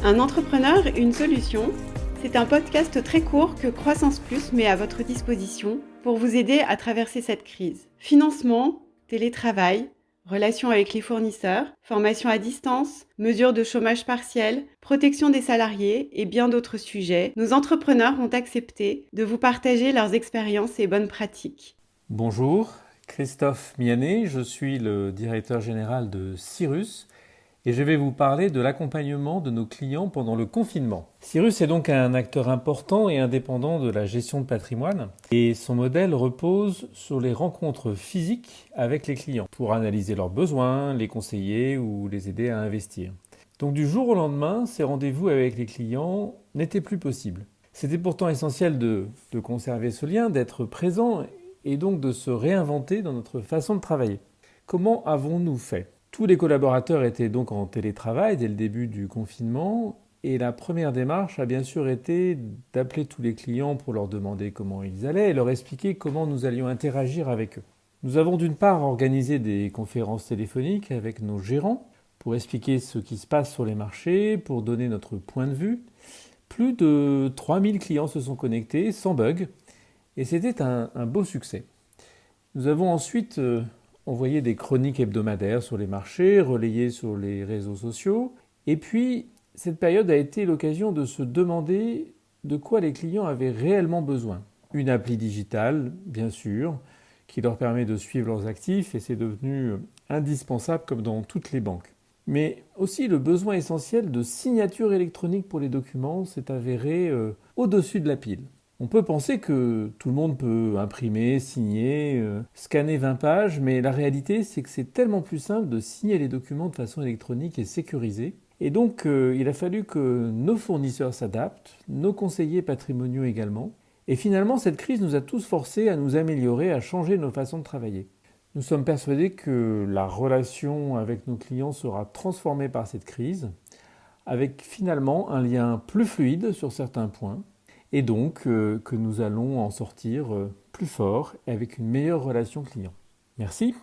Un entrepreneur, une solution, c'est un podcast très court que Croissance Plus met à votre disposition pour vous aider à traverser cette crise. Financement, télétravail, relations avec les fournisseurs, formation à distance, mesures de chômage partiel, protection des salariés et bien d'autres sujets, nos entrepreneurs ont accepté de vous partager leurs expériences et bonnes pratiques. Bonjour, Christophe Mianet, je suis le directeur général de Cyrus et je vais vous parler de l'accompagnement de nos clients pendant le confinement. Cyrus est donc un acteur important et indépendant de la gestion de patrimoine et son modèle repose sur les rencontres physiques avec les clients pour analyser leurs besoins, les conseiller ou les aider à investir. Donc du jour au lendemain, ces rendez-vous avec les clients n'étaient plus possibles. C'était pourtant essentiel de conserver ce lien, d'être présent et donc de se réinventer dans notre façon de travailler. Comment avons-nous fait ? Tous les collaborateurs étaient donc en télétravail dès le début du confinement et la première démarche a bien sûr été d'appeler tous les clients pour leur demander comment ils allaient et leur expliquer comment nous allions interagir avec eux. Nous avons d'une part organisé des conférences téléphoniques avec nos gérants pour expliquer ce qui se passe sur les marchés, pour donner notre point de vue. Plus de 3000 clients se sont connectés sans bug et c'était un beau succès. Nous avons ensuite envoyé des chroniques hebdomadaires sur les marchés, relayées sur les réseaux sociaux. Et puis, cette période a été l'occasion de se demander de quoi les clients avaient réellement besoin. Une appli digitale, bien sûr, qui leur permet de suivre leurs actifs et c'est devenu indispensable comme dans toutes les banques. Mais aussi le besoin essentiel de signature électronique pour les documents s'est avéré au-dessus de la pile. On peut penser que tout le monde peut imprimer, signer, scanner 20 pages, mais la réalité c'est que c'est tellement plus simple de signer les documents de façon électronique et sécurisée. Et donc il a fallu que nos fournisseurs s'adaptent, nos conseillers patrimoniaux également. Et finalement cette crise nous a tous forcés à nous améliorer, à changer nos façons de travailler. Nous sommes persuadés que la relation avec nos clients sera transformée par cette crise, avec finalement un lien plus fluide sur certains points, et donc que nous allons en sortir plus fort et avec une meilleure relation client. Merci.